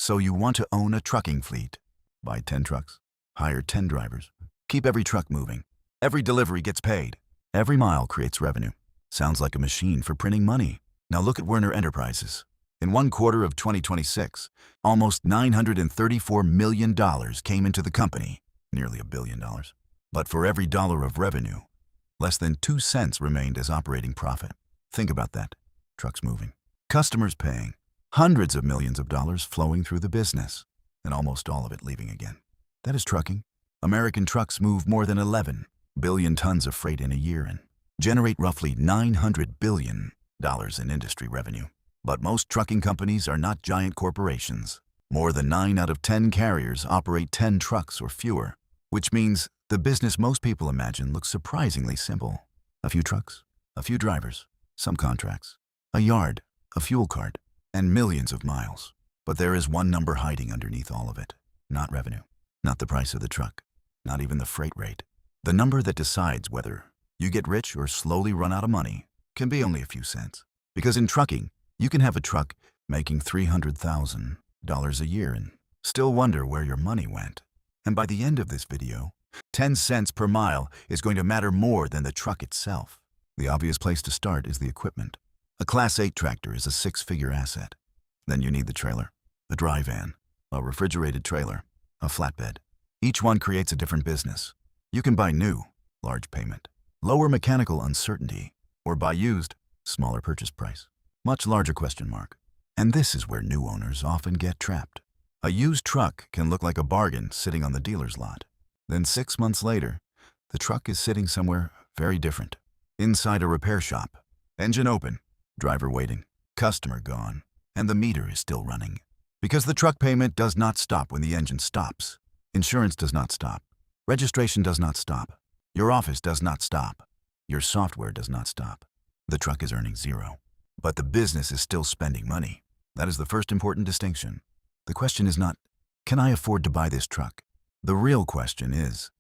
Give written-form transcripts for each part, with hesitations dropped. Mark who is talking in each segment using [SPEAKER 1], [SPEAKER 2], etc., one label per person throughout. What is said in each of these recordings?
[SPEAKER 1] So you want to own a trucking fleet. Buy 10 trucks, hire 10 drivers, keep every truck moving. Every delivery gets paid. Every mile creates revenue. Sounds like a machine for printing money. Now look at Werner Enterprises. In one quarter of 2026, almost $934 million came into the company, nearly $1 billion. But for every dollar of revenue, less than 2 cents remained as operating profit. Think about that. Trucks moving, customers paying, hundreds of millions of dollars flowing through the business, and almost all of it leaving again. That is trucking. American trucks move more than 11 billion tons of freight in a year and generate roughly $900 billion in industry revenue. But most trucking companies are not giant corporations. More than 9 out of 10 carriers operate 10 trucks or fewer, which means the business most people imagine looks surprisingly simple. A few trucks, a few drivers, some contracts, a yard, a fuel card, and millions of miles. But there is one number hiding underneath all of it. Not revenue, not the price of the truck, not even the freight rate. The number that decides whether you get rich or slowly run out of money can be only a few cents. Because in trucking, you can have a truck making $300,000 a year and still wonder where your money went. And by the end of this video, 10 cents per mile is going to matter more than the truck itself. The obvious place to start is the equipment. A Class 8 tractor is a 6-figure asset. Then you need the trailer, a dry van, a refrigerated trailer, a flatbed. Each one creates a different business. You can buy new, large payment, lower mechanical uncertainty, or buy used, smaller purchase price, much larger question mark. And this is where new owners often get trapped. A used truck can look like a bargain sitting on the dealer's lot. Then 6 months later, the truck is sitting somewhere very different. Inside a repair shop, engine open, driver waiting, customer gone, and the meter is still running. Because the truck payment does not stop when the engine stops. Insurance does not stop. Registration does not stop. Your office does not stop. Your software does not stop. The truck is earning zero. But the business is still spending money. That is the first important distinction. The question is not, can I afford to buy this truck? The real question is,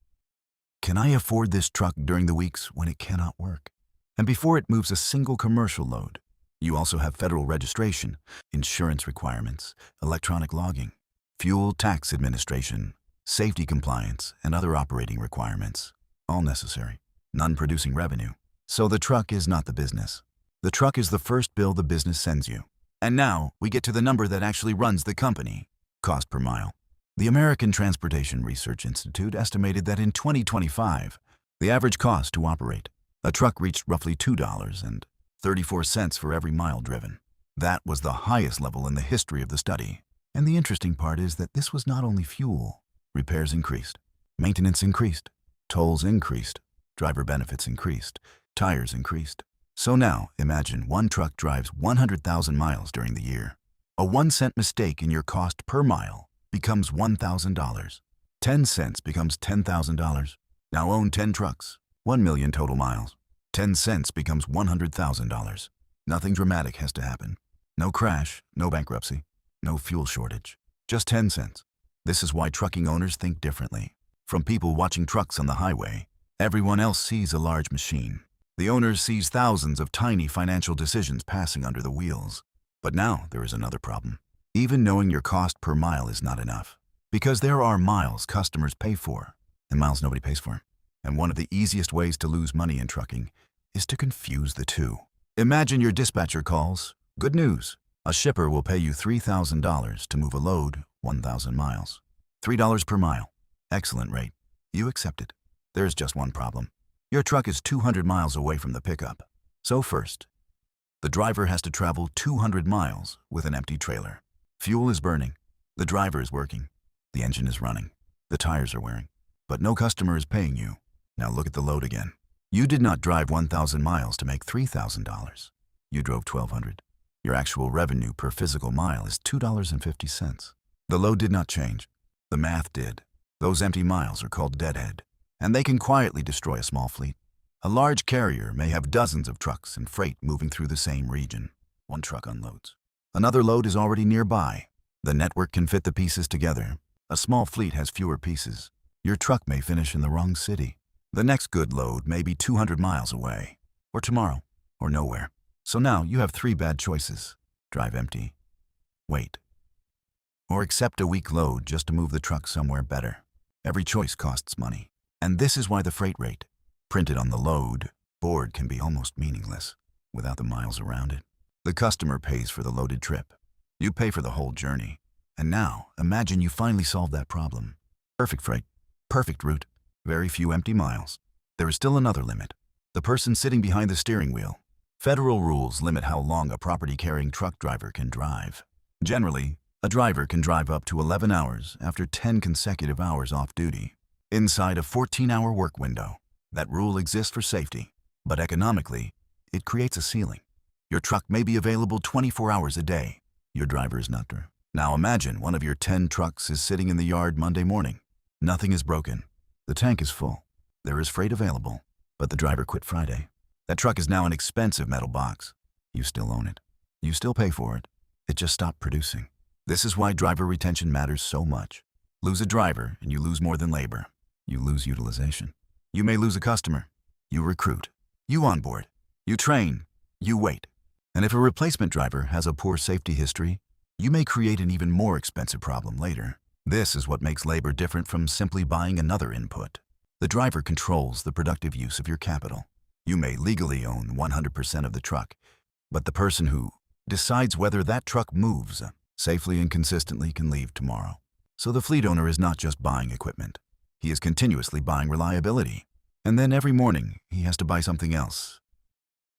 [SPEAKER 1] can I afford this truck during the weeks when it cannot work? And before it moves a single commercial load, you also have federal registration, insurance requirements, electronic logging, fuel tax administration, safety compliance, and other operating requirements, all necessary, none producing revenue. So the truck is not the business. The truck is the first bill the business sends you. And now we get to the number that actually runs the company, cost per mile. The American Transportation Research Institute estimated that in 2025, the average cost to operate a truck reached roughly $2.34 for every mile driven. That was the highest level in the history of the study. And the interesting part is that this was not only fuel. Repairs increased, maintenance increased, tolls increased, driver benefits increased, tires increased. So now, imagine one truck drives 100,000 miles during the year. A 1-cent mistake in your cost per mile becomes $1,000. 10 cents becomes $10,000. Now own 10 trucks, 1 million total miles. 10 cents becomes $100,000. Nothing dramatic has to happen. No crash, no bankruptcy, no fuel shortage. Just 10 cents. This is why trucking owners think differently. From people watching trucks on the highway, everyone else sees a large machine. The owner sees thousands of tiny financial decisions passing under the wheels. But now there is another problem. Even knowing your cost per mile is not enough. Because there are miles customers pay for, and miles nobody pays for. And one of the easiest ways to lose money in trucking is to confuse the two. Imagine your dispatcher calls, "Good news. A shipper will pay you $3,000 to move a load 1,000 miles. $3 per mile. Excellent rate. You accept it. There's just one problem. Your truck is 200 miles away from the pickup. So first, the driver has to travel 200 miles with an empty trailer. Fuel is burning. The driver is working. The engine is running. The tires are wearing. But no customer is paying you. Now look at the load again. You did not drive 1,000 miles to make $3,000. You drove 1,200. Your actual revenue per physical mile is $2.50. The load did not change. The math did. Those empty miles are called deadhead, and they can quietly destroy a small fleet. A large carrier may have dozens of trucks and freight moving through the same region. One truck unloads. Another load is already nearby. The network can fit the pieces together. A small fleet has fewer pieces. Your truck may finish in the wrong city. The next good load may be 200 miles away, or tomorrow, or nowhere. So now you have 3 bad choices. Drive empty, wait, or accept a weak load just to move the truck somewhere better. Every choice costs money. And this is why the freight rate, printed on the load board, can be almost meaningless without the miles around it. The customer pays for the loaded trip. You pay for the whole journey. And now, imagine you finally solved that problem. Perfect freight, perfect route, very few empty miles. There is still another limit. The person sitting behind the steering wheel. Federal rules limit how long a property-carrying truck driver can drive. Generally, a driver can drive up to 11 hours after 10 consecutive hours off duty, inside a 14-hour work window. That rule exists for safety, but economically, it creates a ceiling. Your truck may be available 24 hours a day. Your driver is not there. Now imagine one of your 10 trucks is sitting in the yard Monday morning. Nothing is broken. The tank is full. There is freight available, but the driver quit Friday. That truck is now an expensive metal box. You still own it. You still pay for it. It just stopped producing. This is why driver retention matters so much. Lose a driver and you lose more than labor. You lose utilization. You may lose a customer. You recruit. You onboard. You train. You wait. And if a replacement driver has a poor safety history, you may create an even more expensive problem later. This is what makes labor different from simply buying another input. The driver controls the productive use of your capital. You may legally own 100% of the truck, but the person who decides whether that truck moves safely and consistently can leave tomorrow. So the fleet owner is not just buying equipment. He is continuously buying reliability. And then every morning, he has to buy something else.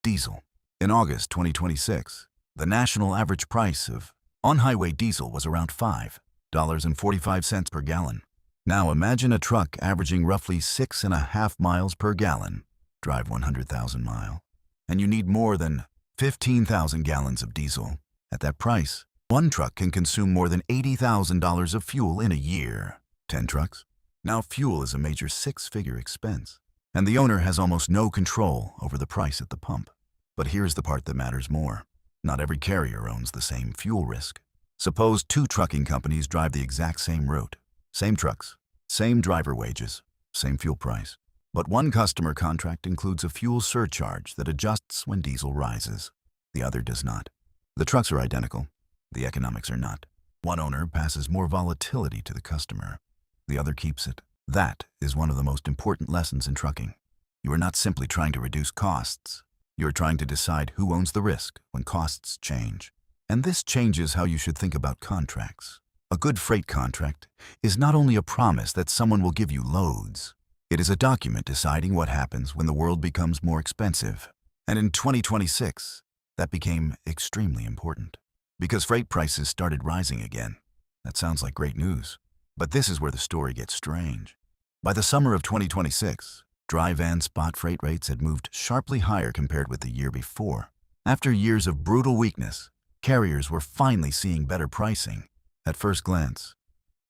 [SPEAKER 1] Diesel. In August 2026, the national average price of on-highway diesel was around $5.45 per gallon. Now imagine a truck averaging roughly 6.5 miles per gallon, drive 100,000 miles, and you need more than 15,000 gallons of diesel. At that price, one truck can consume more than $80,000 of fuel in a year. 10 trucks? Now fuel is a major six-figure expense, and the owner has almost no control over the price at the pump. But here's the part that matters more. Not every carrier owns the same fuel risk. Suppose 2 trucking companies drive the exact same route. Same trucks, same driver wages, same fuel price. But one customer contract includes a fuel surcharge that adjusts when diesel rises. The other does not. The trucks are identical. The economics are not. One owner passes more volatility to the customer. The other keeps it. That is one of the most important lessons in trucking. You are not simply trying to reduce costs. You are trying to decide who owns the risk when costs change. And this changes how you should think about contracts. A good freight contract is not only a promise that someone will give you loads. It is a document deciding what happens when the world becomes more expensive. And in 2026, that became extremely important. Because freight prices started rising again. That sounds like great news. But this is where the story gets strange. By the summer of 2026, dry van spot freight rates had moved sharply higher compared with the year before. After years of brutal weakness, carriers were finally seeing better pricing. At first glance,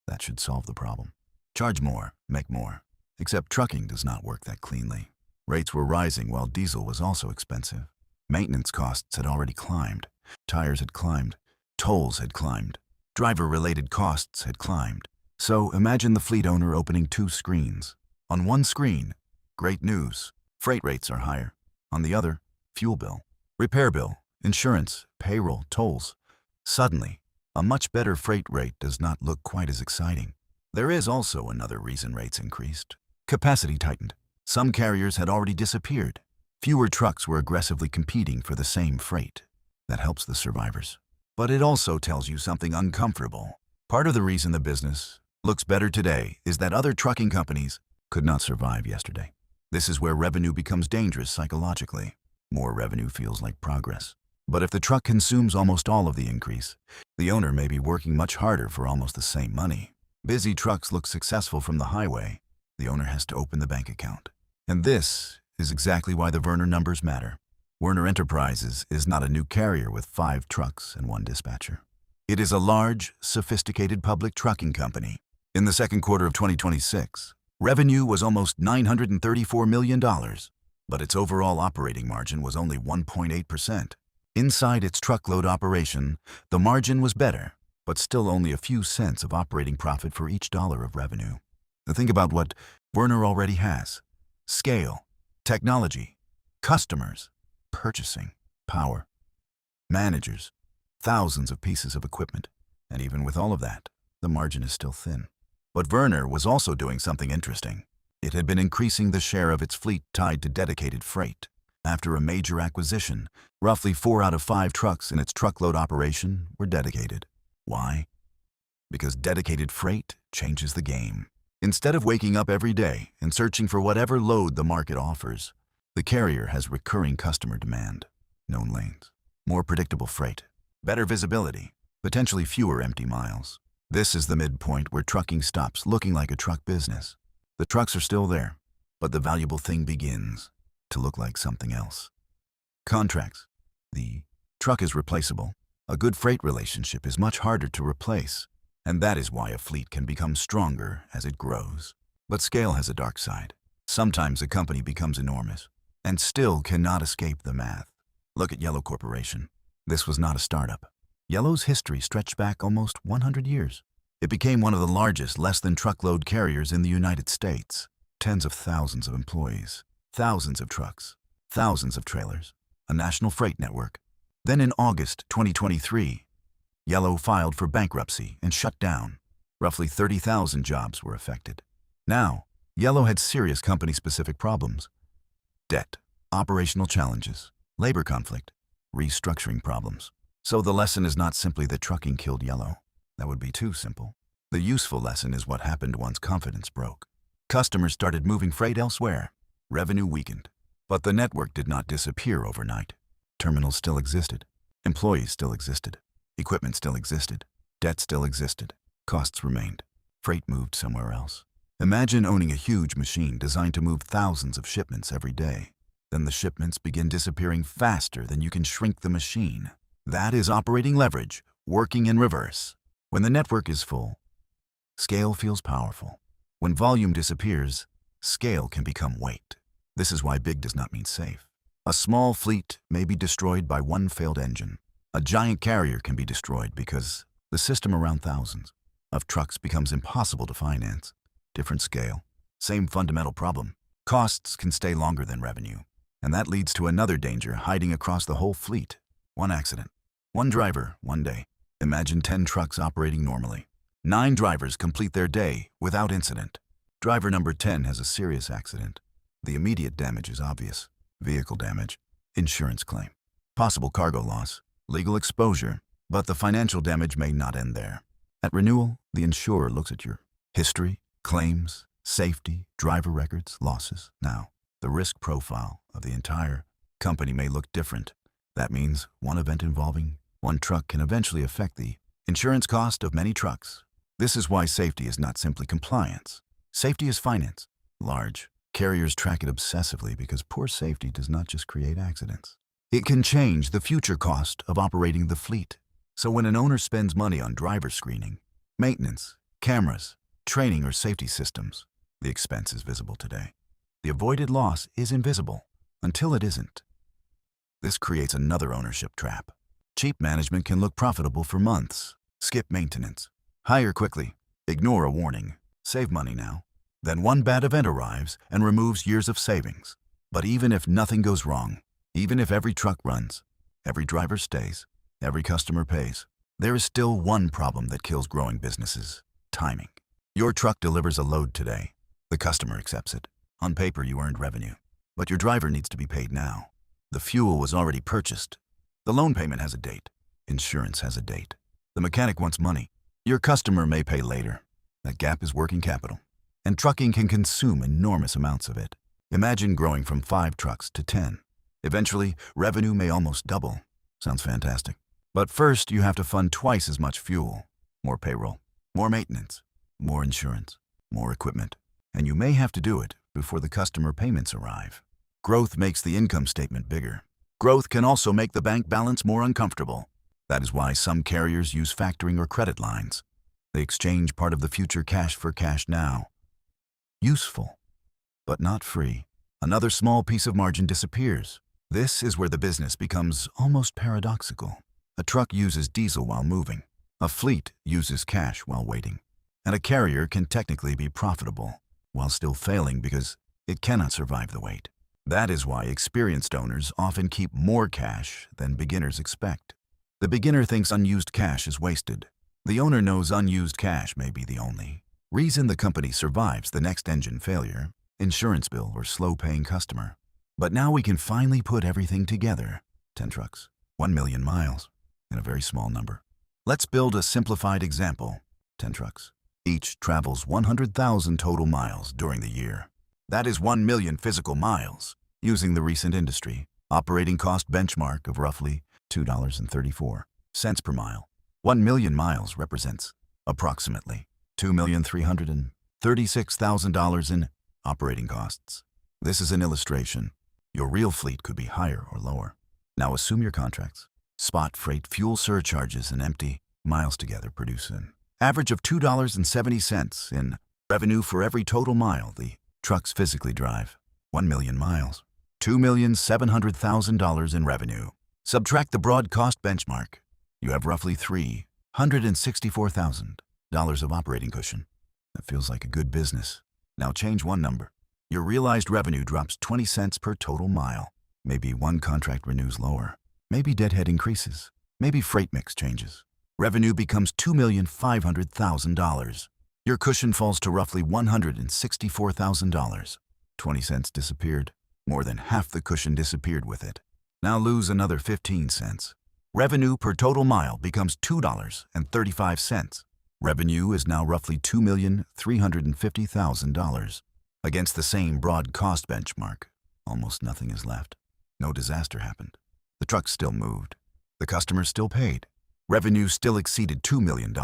[SPEAKER 1] that should solve the problem. Charge more, make more. Except trucking does not work that cleanly. Rates were rising while diesel was also expensive. Maintenance costs had already climbed. Tires had climbed. Tolls had climbed. Driver-related costs had climbed. So imagine the fleet owner opening 2 screens. On one screen, great news, freight rates are higher. On the other, fuel bill, repair bill, insurance, payroll, tolls. Suddenly, a much better freight rate does not look quite as exciting. There is also another reason rates increased. Capacity tightened. Some carriers had already disappeared. Fewer trucks were aggressively competing for the same freight. That helps the survivors. But it also tells you something uncomfortable. Part of the reason the business looks better today is that other trucking companies could not survive yesterday. This is where revenue becomes dangerous psychologically. More revenue feels like progress. But if the truck consumes almost all of the increase, the owner may be working much harder for almost the same money. Busy trucks look successful from the highway. The owner has to open the bank account. And this is exactly why the Werner numbers matter. Werner Enterprises is not a new carrier with 5 trucks and 1 dispatcher. It is a large, sophisticated public trucking company. In the second quarter of 2026, revenue was almost $934 million, but its overall operating margin was only 1.8%. Inside its truckload operation, the margin was better, but still only a few cents of operating profit for each dollar of revenue. Think about what Werner already has: scale, technology, customers, purchasing, power, managers, thousands of pieces of equipment. And even with all of that, the margin is still thin. But Werner was also doing something interesting. It had been increasing the share of its fleet tied to dedicated freight. After a major acquisition, roughly 4 out of 5 trucks in its truckload operation were dedicated. Why? Because dedicated freight changes the game. Instead of waking up every day and searching for whatever load the market offers, the carrier has recurring customer demand, known lanes, more predictable freight, better visibility, potentially fewer empty miles. This is the midpoint where trucking stops looking like a truck business. The trucks are still there, but the valuable thing begins to look like something else. Contracts. The truck is replaceable. A good freight relationship is much harder to replace, and that is why a fleet can become stronger as it grows. But scale has a dark side. Sometimes a company becomes enormous and still cannot escape the math. Look at Yellow Corporation. This was not a startup. Yellow's history stretched back almost 100 years. It became one of the largest less-than-truckload carriers in the United States. Tens of thousands of employees, thousands of trucks, thousands of trailers, a national freight network. Then in August 2023, Yellow filed for bankruptcy and shut down. Roughly 30,000 jobs were affected. Now, Yellow had serious company-specific problems. Debt, operational challenges, labor conflict, restructuring problems. So the lesson is not simply that trucking killed Yellow. That would be too simple. The useful lesson is what happened once confidence broke. Customers started moving freight elsewhere. Revenue weakened. But the network did not disappear overnight. Terminals still existed. Employees still existed. Equipment still existed. Debt still existed. Costs remained. Freight moved somewhere else. Imagine owning a huge machine designed to move thousands of shipments every day. Then the shipments begin disappearing faster than you can shrink the machine. That is operating leverage, working in reverse. When the network is full, scale feels powerful. When volume disappears, scale can become weight. This is why big does not mean safe. A small fleet may be destroyed by one failed engine. A giant carrier can be destroyed because the system around thousands of trucks becomes impossible to finance. Different scale, same fundamental problem. Costs can stay longer than revenue. And that leads to another danger hiding across the whole fleet. One accident. One driver, one day. Imagine 10 trucks operating normally. 9 drivers complete their day without incident. Driver number 10 has a serious accident. The immediate damage is obvious. Vehicle damage, insurance claim, possible cargo loss, legal exposure, but the financial damage may not end there. At renewal, the insurer looks at your history, claims, safety, driver records, losses. Now, the risk profile of the entire company may look different. That means one event involving one truck can eventually affect the insurance cost of many trucks. This is why safety is not simply compliance. Safety is finance. Large carriers track it obsessively because poor safety does not just create accidents. It can change the future cost of operating the fleet. So when an owner spends money on driver screening, maintenance, cameras, training, or safety systems, the expense is visible today. The avoided loss is invisible until it isn't. This creates another ownership trap. Cheap management can look profitable for months. Skip maintenance. Hire quickly. Ignore a warning. Save money now. Then one bad event arrives and removes years of savings. But even if nothing goes wrong, even if every truck runs, every driver stays, every customer pays, there is still one problem that kills growing businesses: timing. Your truck delivers a load today. The customer accepts it. On paper, you earned revenue. But your driver needs to be paid now. The fuel was already purchased. The loan payment has a date. Insurance has a date. The mechanic wants money. Your customer may pay later. That gap is working capital. And trucking can consume enormous amounts of it. Imagine growing from 5 trucks to 10. Eventually, revenue may almost double. Sounds fantastic. But first, you have to fund twice as much fuel. More payroll, more maintenance, more insurance, more equipment. And you may have to do it before the customer payments arrive. Growth makes the income statement bigger. Growth can also make the bank balance more uncomfortable. That is why some carriers use factoring or credit lines. They exchange part of the future cash for cash now. Useful, but not free. Another small piece of margin disappears. This is where the business becomes almost paradoxical. A truck uses diesel while moving. A fleet uses cash while waiting. And a carrier can technically be profitable while still failing because it cannot survive the wait. That is why experienced owners often keep more cash than beginners expect. The beginner thinks unused cash is wasted. The owner knows unused cash may be the only reason the company survives the next engine failure, insurance bill, or slow-paying customer. But now we can finally put everything together. 10 trucks, 1 million miles, and a very small number. Let's build a simplified example. 10 trucks. Each travels 100,000 total miles during the year. That is 1 million physical miles, using the recent industry operating cost benchmark of roughly $2.34 per mile. 1 million miles represents approximately $2,336,000 in operating costs. This is an illustration. Your real fleet could be higher or lower. Now assume your contracts, spot freight, fuel surcharges, and empty miles together produce an average of $2.70 in revenue for every total mile the trucks physically drive. 1 million miles, $2,700,000 in revenue. Subtract the broad cost benchmark. You have roughly $364,000 of operating cushion. That feels like a good business. Now change one number. Your realized revenue drops 20 cents per total mile. Maybe one contract renews lower. Maybe Deadhead increases. Maybe freight mix changes. Revenue becomes $2,500,000. Your cushion falls to roughly $164,000. 20 cents disappeared. More than half the cushion disappeared with it. Now lose another 15 cents. Revenue per total mile becomes $2.35. Revenue is now roughly $2,350,000. Against the same broad cost benchmark, almost nothing is left. No disaster happened. The trucks still moved. The customers still paid. Revenue still exceeded $2 million.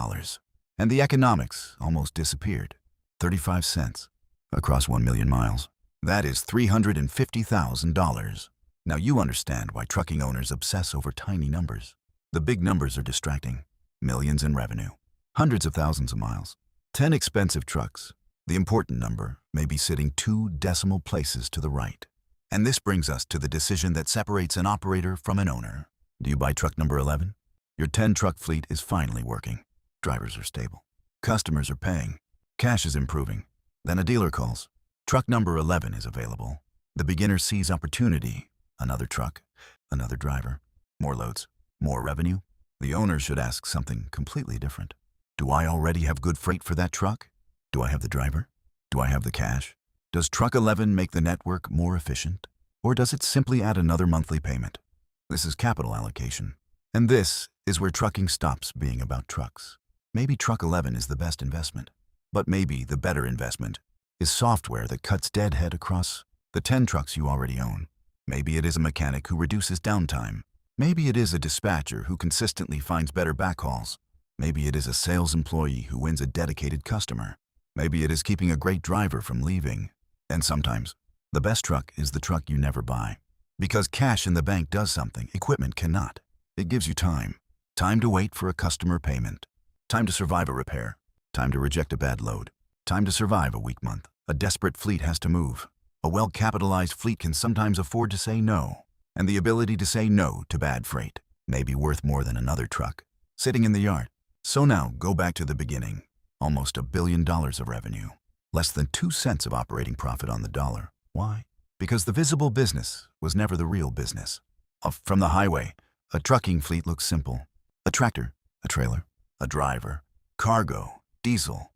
[SPEAKER 1] And the economics almost disappeared. 35 cents across 1 million miles. That is $350,000. Now you understand why trucking owners obsess over tiny numbers. The big numbers are distracting. Millions in revenue. Hundreds of thousands of miles. 10 expensive trucks. The important number may be sitting 2 decimal places to the right. And this brings us to the decision that separates an operator from an owner. Do you buy truck number 11? Your 10-truck fleet is finally working. Drivers are stable. Customers are paying. Cash is improving. Then a dealer calls. Truck number 11 is available. The beginner sees opportunity. Another truck, another driver, more loads, more revenue. The owner should ask something completely different. Do I already have good freight for that truck? Do I have the driver? Do I have the cash? Does truck 11 make the network more efficient? Or does it simply add another monthly payment? This is capital allocation. And this is where trucking stops being about trucks. Maybe truck 11 is the best investment. But maybe the better investment is software that cuts Deadhead across the 10 trucks you already own. Maybe it is a mechanic who reduces downtime. Maybe it is a dispatcher who consistently finds better backhauls. Maybe it is a sales employee who wins a dedicated customer. Maybe it is keeping a great driver from leaving. And sometimes, the best truck is the truck you never buy. Because cash in the bank does something equipment cannot. It gives you time. Time to wait for a customer payment. Time to survive a repair. Time to reject a bad load. Time to survive a weak month. A desperate fleet has to move. A well-capitalized fleet can sometimes afford to say no. And the ability to say no to bad freight may be worth more than another truck sitting in the yard. So now, go back to the beginning. Almost $1 billion of revenue. Less than 2 cents of operating profit on the dollar. Why? Because the visible business was never the real business. From the highway, a trucking fleet looks simple. A tractor, a trailer, a driver, cargo, diesel.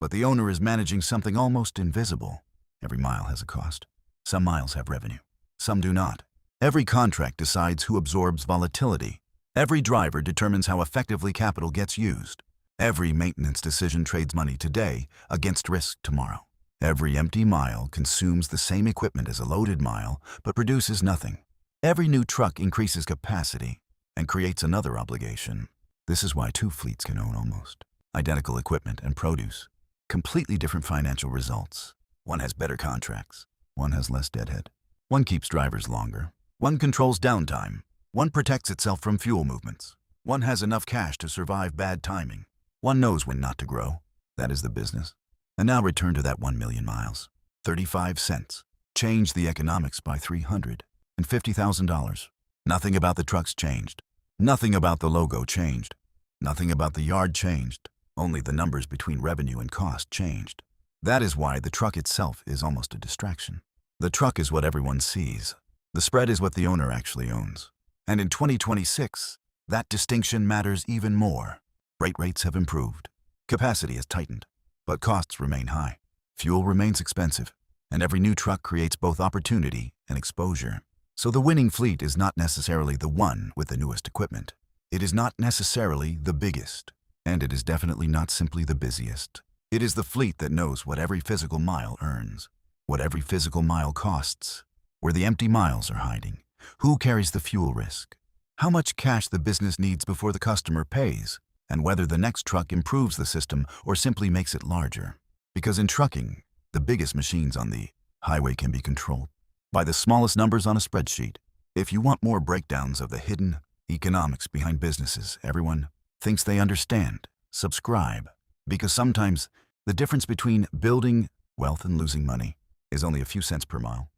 [SPEAKER 1] But the owner is managing something almost invisible. Every mile has a cost. Some miles have revenue. Some do not. Every contract decides who absorbs volatility. Every driver determines how effectively capital gets used. Every maintenance decision trades money today against risk tomorrow. Every empty mile consumes the same equipment as a loaded mile, but produces nothing. Every new truck increases capacity and creates another obligation. This is why 2 fleets can own almost identical equipment and produce completely different financial results. One has better contracts. One has less deadhead. One keeps drivers longer. One controls downtime. One protects itself from fuel movements. One has enough cash to survive bad timing. One knows when not to grow. That is the business. And now return to that 1 million miles. 35 cents. Change the economics by $350,000. Nothing about the trucks changed. Nothing about the logo changed. Nothing about the yard changed. Only the numbers between revenue and cost changed. That is why the truck itself is almost a distraction. The truck is what everyone sees. The spread is what the owner actually owns. And in 2026, that distinction matters even more. Freight rates have improved. Capacity has tightened, but costs remain high. Fuel remains expensive, and every new truck creates both opportunity and exposure. So the winning fleet is not necessarily the one with the newest equipment. It is not necessarily the biggest, and it is definitely not simply the busiest. It is the fleet that knows what every physical mile earns, what every physical mile costs, where the empty miles are hiding, who carries the fuel risk, how much cash the business needs before the customer pays, and whether the next truck improves the system or simply makes it larger. Because in trucking, the biggest machines on the highway can be controlled by the smallest numbers on a spreadsheet. If you want more breakdowns of the hidden economics behind businesses everyone thinks they understand, subscribe. Because sometimes the difference between building wealth and losing money is only a few cents per mile.